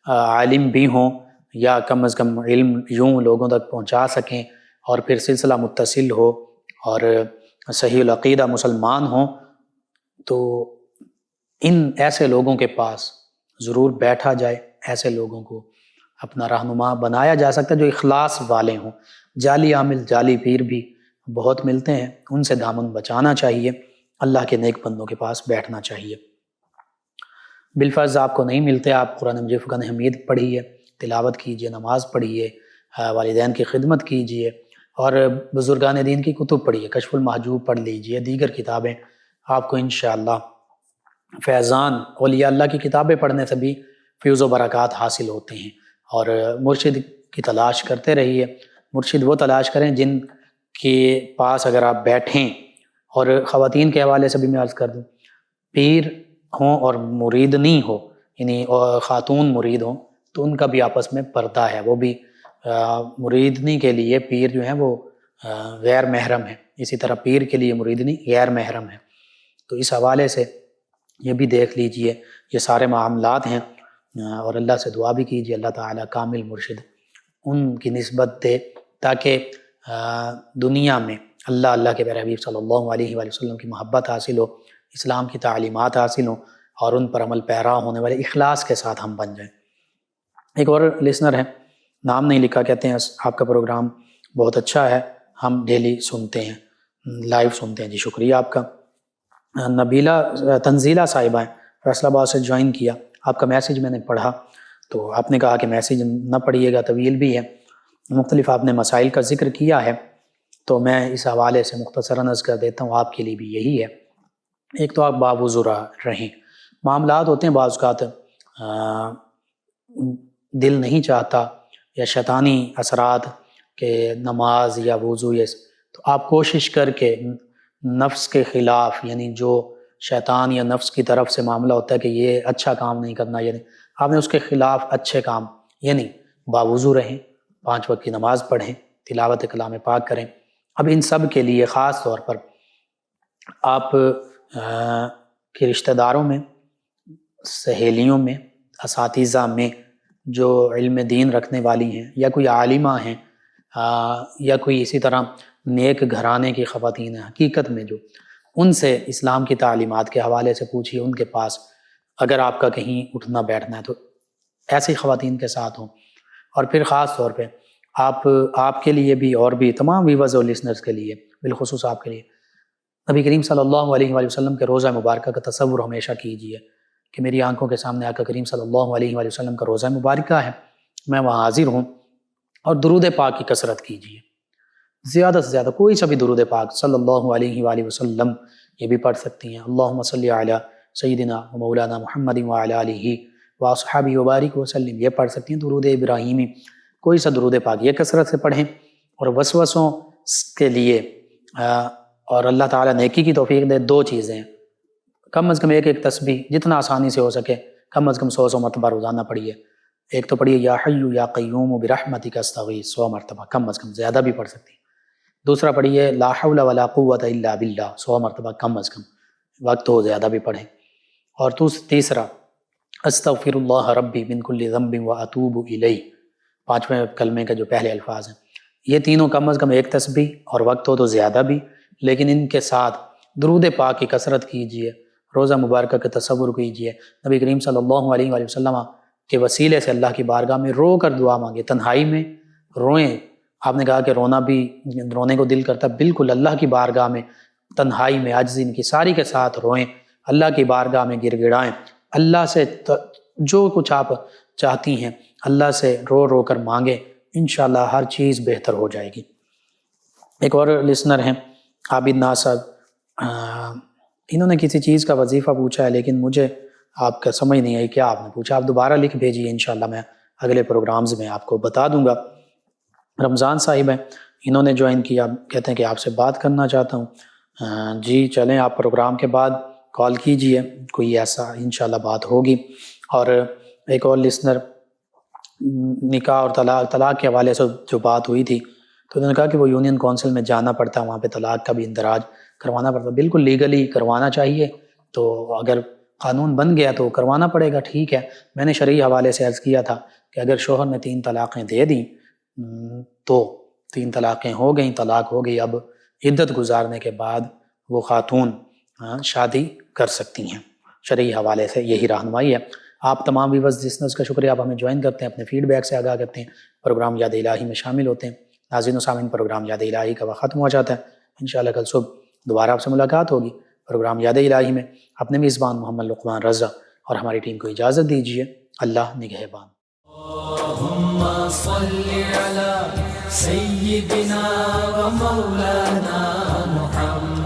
عالم بھی ہوں، یا کم از کم علم یوں لوگوں تک پہنچا سکیں، اور پھر سلسلہ متصل ہو اور صحیح العقیدہ مسلمان ہوں، تو ان ایسے لوگوں کے پاس ضرور بیٹھا جائے، ایسے لوگوں کو اپنا رہنما بنایا جا سکتا ہے جو اخلاص والے ہوں۔ جعلی عامل، جعلی پیر بھی بہت ملتے ہیں، ان سے دامن بچانا چاہیے، اللہ کے نیک بندوں کے پاس بیٹھنا چاہیے۔ بالفرض آپ کو نہیں ملتے، آپ قرآن مجید فرقان حمید پڑھیے، تلاوت کیجیے، نماز پڑھیے، والدین کی خدمت کیجیے، اور بزرگان دین کی کتب پڑھیے، کشف المحجوب پڑھ لیجیے، دیگر کتابیں آپ کو انشاءاللہ فیضان اولیاء اللہ کی کتابیں پڑھنے سے بھی فیض و برکات حاصل ہوتے ہیں۔ اور مرشد کی تلاش کرتے رہیے، مرشد وہ تلاش کریں جن کے پاس اگر آپ بیٹھیں، اور خواتین کے حوالے سے بھی میں عرض کر دوں، پیر ہوں اور مریدنی ہو، یعنی خاتون مرید ہوں، تو ان کا بھی آپس میں پردہ ہے، وہ بھی مریدنی کے لیے پیر جو ہیں وہ غیر محرم ہے، اسی طرح پیر کے لیے مریدنی غیر محرم ہے۔ تو اس حوالے سے یہ بھی دیکھ لیجئے، یہ سارے معاملات ہیں، اور اللہ سے دعا بھی کیجئے اللہ تعالیٰ کامل مرشد ان کی نسبت دے، تاکہ دنیا میں اللہ کے پیارے حبیب صلی اللہ علیہ وآلہ وسلم کی محبت حاصل ہو، اسلام کی تعلیمات حاصل ہوں، اور ان پر عمل پیرا ہونے والے اخلاص کے ساتھ ہم بن جائیں۔ ایک اور لسنر ہے، نام نہیں لکھا، کہتے ہیں آپ کا پروگرام بہت اچھا ہے، ہم ڈیلی سنتے ہیں، لائیو سنتے ہیں۔ جی شکریہ آپ کا۔ نبیلہ تنزیلہ صاحبہ ہیں، فیصل آباد سے جوائن کیا، آپ کا میسیج میں نے پڑھا، تو آپ نے کہا کہ میسیج نہ پڑھیے گا، طویل بھی ہے، مختلف آپ نے مسائل کا ذکر کیا ہے، تو میں اس حوالے سے مختصراً عرض کر دیتا ہوں، آپ کے لیے بھی یہی ہے۔ ایک تو آپ باوضو رہیں، معاملات ہوتے ہیں بعض اوقات دل نہیں چاہتا، یا شیطانی اثرات کہ نماز یا وضو، تو آپ کوشش کر کے نفس کے خلاف، یعنی جو شیطان یا نفس کی طرف سے معاملہ ہوتا ہے کہ یہ اچھا کام نہیں کرنا، یعنی آپ نے اس کے خلاف اچھے کام، یعنی باوضو رہیں، 5 وقت کی نماز پڑھیں، تلاوت کلام پاک کریں۔ اب ان سب کے لیے خاص طور پر آپ کے رشتہ داروں میں، سہیلیوں میں، اساتذہ میں جو علم دین رکھنے والی ہیں، یا کوئی عالمہ ہیں، یا کوئی اسی طرح نیک گھرانے کی خواتین ہیں، حقیقت میں جو ان سے اسلام کی تعلیمات کے حوالے سے پوچھیے، ان کے پاس اگر آپ کا کہیں اٹھنا بیٹھنا ہے تو ایسی خواتین کے ساتھ ہوں۔ اور پھر خاص طور پہ آپ کے لیے بھی، اور بھی تمام ویورز اور لسنرز کے لیے، بالخصوص آپ کے لیے، نبی کریم صلی اللہ علیہ وآلہ وسلم کے روضہ مبارکہ کا تصور ہمیشہ کیجیے کہ میری آنکھوں کے سامنے آقا کریم صلی اللہ علیہ وآلہ وسلم کا روضہ مبارکہ ہے، میں وہاں حاضر ہوں، اور درود پاک کی کثرت کیجیے، زیادہ سے زیادہ کوئی سا بھی درود پاک صلی اللہ علیہ وآلہ وسلم یہ بھی پڑھ سکتی ہیں، اللہم صلی علی سیدنا و مولانا محمد وعلی آلہ واصحابہ وبارک وسلم، یہ پڑھ سکتی ہیں، درود ابراہیمی، کوئی سا درود پاک یہ کثرت سے پڑھیں۔ اور وسوسوں کے لیے اور اللہ تعالیٰ نیکی کی توفیق دے، 2 چیزیں ہیں، کم از کم ایک تسبیح جتنا آسانی سے ہو سکے، کم از کم 100 مرتبہ روزانہ پڑھیے۔ ایک تو پڑھیے یا حی یا قیوم برحمتک استغیث، 100 مرتبہ کم از کم، زیادہ بھی پڑھ سکتی ہیں۔ دوسرا پڑھیے لا حول ولا قوت الا باللہ، 100 مرتبہ کم از کم، وقت ہو زیادہ بھی پڑھیں۔ اور تیسرا استغفر اللہ ربی من کل ذنب واتوب الیہ، 5ویں کلمے کا جو پہلے الفاظ ہیں، یہ تینوں کم از کم ایک تسبیح، اور وقت ہو تو زیادہ بھی، لیکن ان کے ساتھ درود پاک کی کثرت کیجیے، روزہ مبارکہ کا تصور کیجیے، نبی کریم صلی اللہ علیہ وآلہ وسلم کے وسیلے سے اللہ کی بارگاہ میں رو کر دعا مانگے، تنہائی میں روئیں۔ آپ نے کہا کہ رونے کو دل کرتا، بالکل اللہ کی بارگاہ میں تنہائی میں عاجزی ان کی ساری کے ساتھ روئیں، اللہ کی بارگاہ میں گر گڑائیں، اللہ سے جو کچھ آپ چاہتی ہیں اللہ سے رو رو کر مانگیں، انشاءاللہ ہر چیز بہتر ہو جائے گی۔ ایک اور لسنر ہیں عابد ناز صاحب، انہوں نے کسی چیز کا وظیفہ پوچھا ہے، لیکن مجھے آپ کا سمجھ نہیں آئی کیا آپ نے پوچھا، آپ دوبارہ لکھ بھیجیے، انشاءاللہ میں اگلے پروگرامز میں آپ کو بتا دوں گا۔ رمضان صاحب ہیں، انہوں نے جوائن کیا، کہتے ہیں کہ آپ سے بات کرنا چاہتا ہوں۔ جی چلیں، آپ پروگرام کے بعد کال کیجئے، کوئی ایسا انشاءاللہ بات ہوگی۔ اور ایک اور لسنر، نکاح اور طلاق کے حوالے سے جو بات ہوئی تھی، تو انہوں نے کہا کہ وہ یونین کونسل میں جانا پڑتا ہے، وہاں پہ طلاق کا بھی اندراج کروانا پڑتا ہے۔ بالکل لیگلی کروانا چاہیے، تو اگر قانون بن گیا تو کروانا پڑے گا، ٹھیک ہے۔ میں نے شرعی حوالے سے عرض کیا تھا کہ اگر شوہر نے 3 طلاقیں دے دیں تو 3 طلاقیں ہو گئیں، طلاق ہو گئی، اب عدت گزارنے کے بعد وہ خاتون شادی کر سکتی ہیں۔ شرعی حوالے سے یہی رہنمائی ہے۔ آپ تمام ویورز لسنرز کا شکریہ، آپ ہمیں جوائن کرتے ہیں، اپنے فیڈ بیک سے آگاہ کرتے ہیں، پروگرام یاد الہی میں شامل ہوتے ہیں۔ ناظرین و سامعین، پروگرام یاد الہی کا وقت ختم ہو جاتا ہے۔ انشاءاللہ کل صبح دوبارہ آپ سے ملاقات ہوگی پروگرام یاد الہی میں۔ اپنے میزبان محمد لقمان رضا اور ہماری ٹیم کو اجازت دیجیے۔ اللہ نگہبان۔ اللهم صل على سيدنا ومولانا محمد